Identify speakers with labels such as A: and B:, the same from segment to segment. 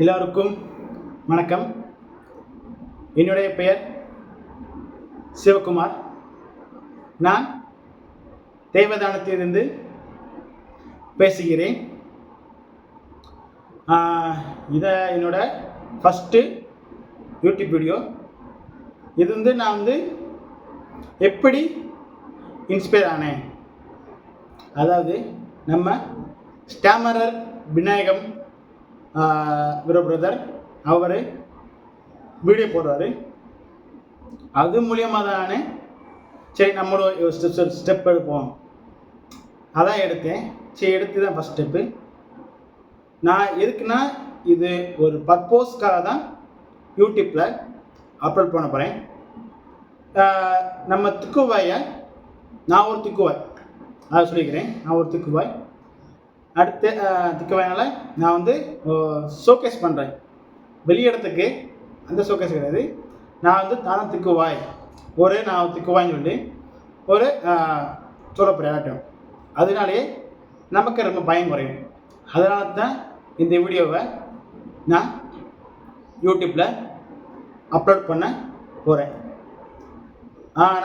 A: எல்லோருக்கும் வணக்கம். என்னுடைய பெயர் சிவகுமார். நான் தேவதானத்திலிருந்து பேசுகிறேன். இதை என்னோட ஃபஸ்ட்டு யூடியூப் வீடியோ. இது நான் எப்படி இன்ஸ்பயர் ஆனேன், அதாவது நம்ம ஸ்டாமரர் விநாயகம் பிரதர் அவர் வீடியோ போடுறாரு. அது மூலியமாக தானே சரி நம்மளோட ஸ்டெப் எடுப்போம், அதான் எடுத்தேன். சரி, எடுத்து தான் ஃபஸ்ட் ஸ்டெப்பு. நான் எதுக்குன்னா இது ஒரு பர்போஸ்க்காக தான் யூடியூப்பில் அப்லோட் பண்ண போகிறேன். நம்ம திக்குவாயை, நான் ஒரு திக்குவாய், அதை சொல்லிக்கிறேன். நான் ஒரு திக்குவாய். அடுத்த திக்குவாயினால் நான் ஷோகேஸ் பண்ணுறேன் வெளியிடத்துக்கு. அந்த ஷோகேஸ் கிடையாது, நான் தானே திக்குவாய், நான் திக்குவாய்ன்னு சொல்லி ஒரு சொல்லப்படுறேன். அதனாலே நமக்கு ரொம்ப பயம் குறையும். அதனால தான் இந்த வீடியோவை நான் யூடியூப்பில் அப்லோட் பண்ண போகிறேன்.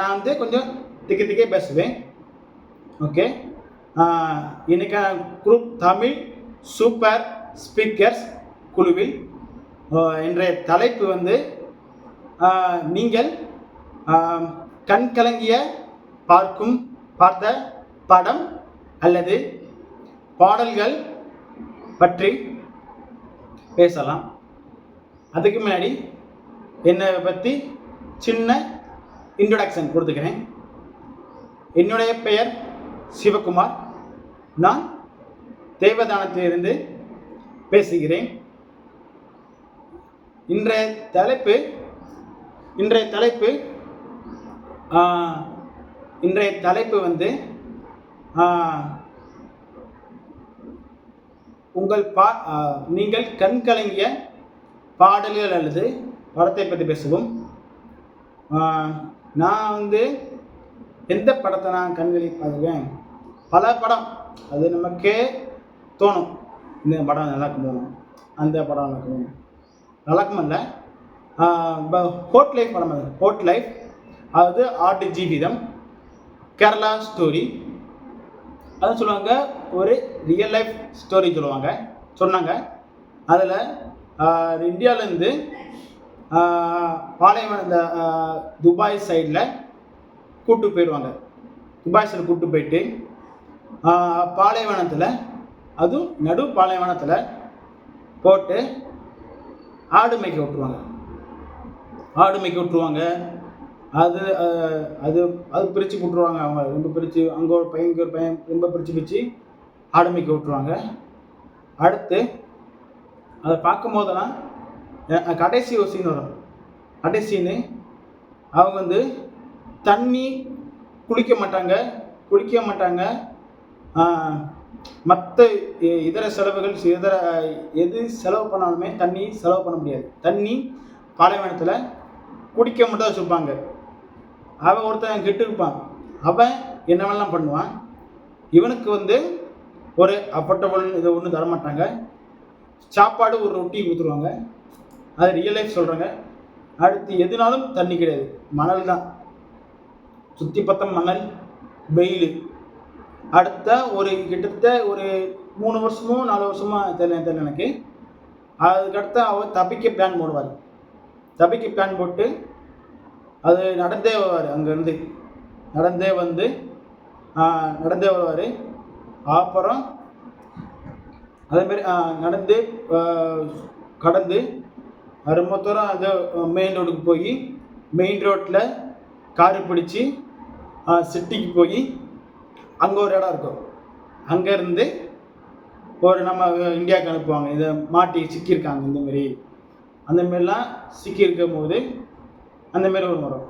A: நான் கொஞ்சம் திக்கே பேசுவேன். ஓகே, இன்றைக்கான குரூப் தமிழ் சூப்பர் ஸ்பீக்கர்ஸ் குழுவில் இன்றைய தலைப்பு நீங்கள் கண்கலங்கிய பார்த்த படம் அல்லது பாடல்கள் பற்றி பேசலாம். அதுக்கு முன்னாடி என்னை பற்றி சின்ன இன்ட்ரோடக்ஷன் கொடுத்துக்கிறேன். என்னுடைய பெயர் சிவகுமார். நான் தேவதானத்திலிருந்து பேசுகிறேன். இன்றைய தலைப்பு நீங்கள் கண்கலங்கிய பாடல்கள் அல்லது படத்தை பற்றி பேசுவோம். நான் எந்த படத்தை நான் கண்களி பார்த்துருக்கேன், பல படம். அது நமக்கே தோணும், இந்த படம் நல்லா இருக்குமோ, அந்த படம் நல்லா இருக்குமோ. நல்லாக்குமல்ல, ஹோட் லைஃப் படம். அது ஹோட் லைஃப், அதாவது 8 ஜீவிதம், கேரளா ஸ்டோரி. அது சொல்லுவாங்க, ஒரு ரியல் லைஃப் ஸ்டோரி சொன்னாங்க. அதில் இந்தியாவிலேருந்து பாலைவனம், இந்த துபாய் சைடில் கூப்பிட்டு போயிடுவாங்க. துபாய் சைடு கூப்பிட்டு போயிட்டு பாலைவனத்தில், அதுவும் நடு பாலைவனத்தில் போட்டு ஆடு மேய்க்க விட்டுருவாங்க. அது அது அது பிரித்து விட்டுருவாங்க. அவங்க ரொம்ப பிரித்து, அங்கே ஒரு பையன் இங்கே ஒரு பையன் ரொம்ப பிரித்து ஆடு மேய்க்க விட்டுருவாங்க. அடுத்து அதை பார்க்கும் போதெல்லாம் கடைசி ஒரு சீன் வரும். கடைசி சீனு அவங்க தண்ணி குளிக்க மாட்டாங்க. மற்ற இதர செலவுகள் எது செலவு பண்ணாலுமே தண்ணி செலவு பண்ண முடியாது. தண்ணி பாலைவனத்தில் குடிக்க மட்டும் வச்சுருப்பாங்க. அவன் ஒருத்தன் கெட்டு இருப்பான், அவன் என்னவெல்லாம் பண்ணுவான். இவனுக்கு ஒரு அப்பட்டபுள் இதை ஒன்றும் தரமாட்டாங்க. சாப்பாடு ஒரு ரொட்டி கொடுத்துருவாங்க. அது ரியல் லைஃப் சொல்கிறாங்க. அடுத்து எதுனாலும் தண்ணி கிடையாது, மணல் தான். சுற்றி பத்தம் மணல், வெயில். அடுத்த கிட்டத்தட்ட ஒரு 3 வருஷமோ 4 வருஷமோ தெரியல எனக்கு. அதுக்கடுத்து அவர் தப்பிக்க பிளான் போடுவார். பிளான் போட்டு அது நடந்தே வருவார். அங்கேருந்து நடந்தே வருவார். அப்புறம் அதேமாரி நடந்து கடந்து ரொம்ப தூரம் அந்த மெயின் ரோடுக்கு போய், மெயின் ரோட்டில் காரு பிடிச்சி சிட்டிக்கு போய் அங்கே ஒரு இடம் இருக்கும். அங்கேருந்து ஒரு நம்ம இந்தியாவுக்கு அனுப்புவாங்க. இதை மாட்டி சிக்கியிருக்காங்க, இந்தமாரி அந்தமாரிலாம் சிக்கியிருக்கும் போது அந்தமாரி ஒரு வரும்.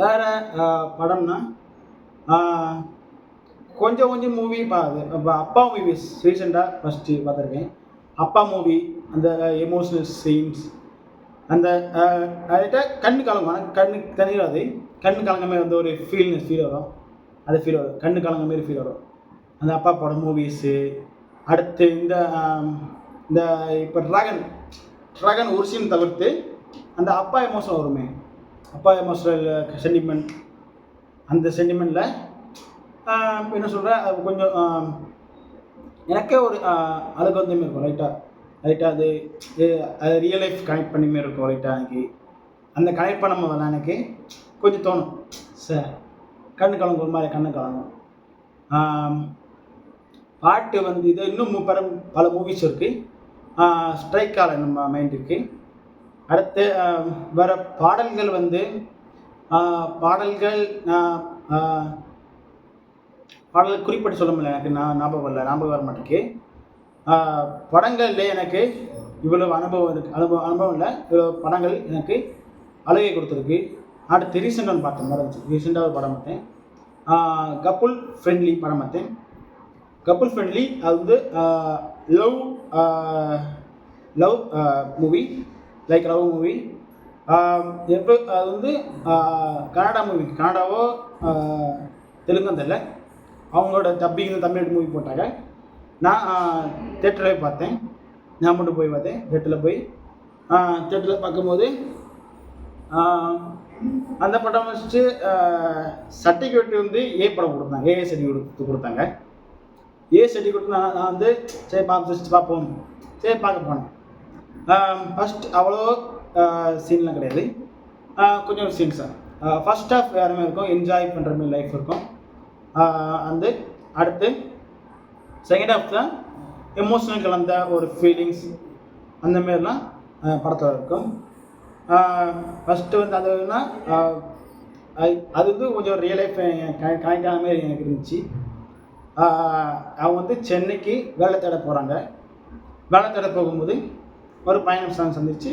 A: வேறு படம்னா கொஞ்சம் மூவி அப்பா மூவிஸ் ரீசெண்டாக ஃபஸ்ட்டு பார்த்துருக்கேன். அப்பா மூவி, அந்த எமோஷ்னல் சீன்ஸ், அந்த அதுகிட்ட கண்ணு கலங்கும். கண்ணுக்கு தனியாது, கண்ணு கலங்கமே ஒரு ஃபீல் வரும். அது ஃபீல் வரும், கண்ணு கலங்க மாரி ஃபீல் வரும் அந்த அப்பா படம் மூவிஸு. அடுத்து இந்த இந்த இப்போ ட்ராகன் ஒரு சீன் தவிர்த்து அந்த அப்பா எமோஷனல் வருமே, அப்பா எமோஷனல் சென்டிமெண்ட், அந்த சென்டிமெண்ட்டில் என்ன சொல்கிறேன், அது கொஞ்சம் எனக்கே ஒரு அழுகு வந்து இருக்கும் லைட்டாக அது ரியல் லைஃப் கனெக்ட் பண்ணிமே இருக்கும் லைட்டாக. எனக்கு அந்த கனெக்ட் பண்ணும் போதெல்லாம் எனக்கு கொஞ்சம் தோணும், சார் கண்ணு கலங்கும், ஒரு மாதிரி கண்ணு கலங்கும். பாட்டு வந்து இது இன்னும் பல மூவிஸ் இருக்குது. ஸ்ட்ரைக் ஆகலை நம்ம மைண்டுக்கு. அடுத்து வர பாடல்கள் வந்து பாடல்கள் குறிப்பிட்டு சொல்ல முடியல, எனக்கு ஞாபகம் வர மாட்டேங்குது. படங்கள்ல எனக்கு இவ்வளோ அனுபவம் இல்லை, இவ்வளோ படங்கள் எனக்கு அழகை கொடுத்துருக்கு. அடுத்து ரீசெண்டாக பார்த்தேன், ரீசெண்டாக படம் பார்த்தேன், கப்புள் ஃப்ரெண்ட்லி படம் பார்த்தேன். கப்புள் ஃப்ரெண்ட்லி அது வந்து love movie, like love movie. எப்போ அது வந்து கன்னடா மூவி, கன்னடாவோ தெலுங்கும் தெரியல, அவங்களோட டப்பிங் தமிழ் மூவி போட்டாங்க. நான் தேட்டரில் பார்த்தேன், நான் மட்டும் போய் பார்த்தேன். தேட்டரில் பார்க்கும்போது அந்த படம் வச்சுட்டு சர்டிஃபிகேட் வந்து படம் கொடுத்தாங்க, ஏ சர்டிஃபிகேட் கொடுத்தாங்க. ஏ சர்டிஃபிகேட் நான் வந்து சரி பார்ப்போம், சரி பார்க்க போனேன். ஃபஸ்ட் அவ்வளோ சீன்லாம் கிடையாது, கொஞ்சம் சீன்ஸ் தான். ஃபஸ்ட் ஹாஃப் வேறு மாதிரி இருக்கும், என்ஜாய் பண்ணுற மாதிரி லைஃப் இருக்கும். அடுத்து செகண்ட் ஹாஃப் தான் எமோஷனல் கலந்த ஒரு ஃபீலிங்ஸ் அந்த மாரிலாம் படத்தில் இருக்கும். ஃபஸ்ட்டு வந்து அதுனா அது வந்து கொஞ்சம் ரியல் லைஃப் கனெக்ட் ஆன மாதிரி எனக்கு இருந்துச்சு. அவங்க வந்து சென்னைக்கு வேலை தேட போகிறாங்க. வேலை தேட போகும்போது ஒரு பயணம் சந்திச்சு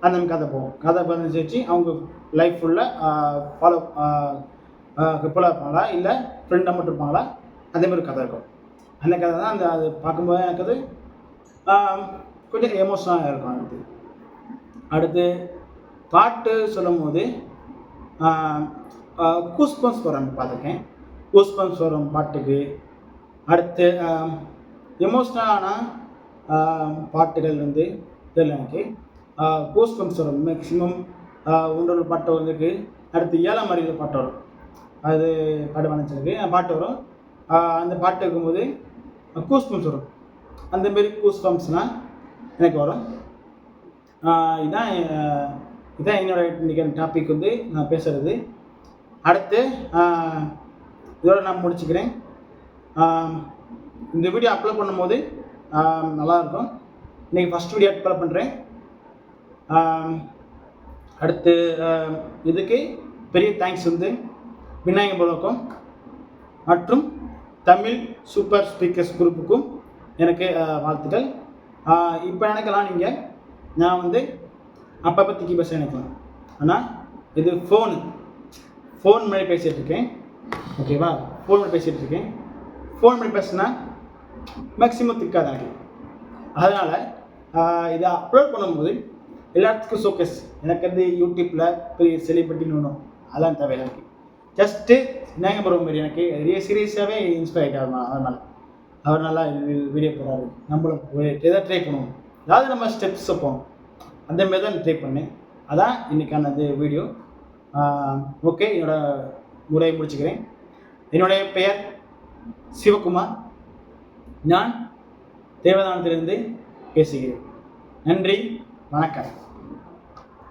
A: அந்த மாதிரி கதை போகும். கதை பதினஞ்சு அவங்க லைஃப் ஃபுல்லாக ஃபாலோ இருப்பாங்களா, இல்லை ஃப்ரெண்டாக மட்டும் இருப்பாங்களா, அதேமாதிரி கதை இருக்கும். அந்த கதை தான் அது பார்க்கும்போது எனக்கு அது கொஞ்சம் எமோஷனாக இருக்கும். அடுத்து பாட்டு சொல்லும் போது கூஸ்பம்ஸ் வரும் பார்த்துருக்கேன், கூஸ்பம்ஸ் வரும் பாட்டுக்கு. அடுத்து எமோஷ்னலான பாட்டுகள் வந்து தெரியல எனக்கு, கூஸ்பம்ஸ் வரும் மேக்ஸிமம். ஒன்றொரு பாட்டு வந்துருக்கு. அடுத்து 7ஆம் அறிவு பாட்டு வரும், அது பாட்டு வந்துச்சிருக்கு, பாட்டு வரும். அந்த பாட்டு இருக்கும்போது கூஸ்பம்ஸ் வரும். அந்தமாரி கூஸ்பம்ஸ்னால் எனக்கு வரும். இதான் என்னோட இன்றைக்கான டாபிக் வந்து நான் பேசுகிறது. அடுத்து இதோட நான் முடிச்சுக்கிறேன். இந்த வீடியோ அப்லோட் பண்ணும்போது நல்லாயிருக்கும். இன்றைக்கி ஃபஸ்ட் வீடியோ அப்லோட் பண்ணுறேன். அடுத்து இதுக்கு பெரிய தேங்க்ஸ் வந்து விநாயகம் பலோக்கம் மற்றும் தமிழ் சூப்பர் ஸ்பீக்கர்ஸ் குரூப்புக்கும் எனக்கு வாழ்த்துக்கள். இப்போ நினைக்கலாம் நீங்கள், நான் வந்து அப்பப்போ திக்கி பேச நினைக்கலாம், ஆனால் இது ஃபோன் மேலே பேசிகிட்ருக்கேன், ஓகேவா? ஃபோன் மேலே பேசிகிட்ருக்கேன். ஃபோன் பண்ணி பேசுனா மேக்ஸிமம் திக்காது எனக்கு. அதனால் இதை அப்லோட் பண்ணும்போது எல்லாத்துக்கும் ஷோகேஸ். எனக்கு வந்து யூடியூப்பில் பெரிய செலிபிரிட்டின்னு ஒன்றும் அதெல்லாம் தேவையில்லை. எனக்கு ஜஸ்ட்டு விநாயகம் பருவம் மாரி எனக்கு சீரியஸாகவே இன்ஸ்பைர் ஆகிட்டார். அவர் நல்லா வீடியோ போடுறாரு, நம்மளும் எதாவது ட்ரை பண்ணுவோம், அதாவது நம்ம ஸ்டெப்ஸ் வைப்போம், அந்த மாரி தான் ட்ரை பண்ணேன். அதான் இன்றைக்கான வீடியோ. ஓகே, என்னோடய உரையை முடிச்சுக்கிறேன். என்னுடைய பெயர் சிவகுமார். நான் தேவதானத்திலிருந்து பேசுகிறேன். நன்றி, வணக்கம்.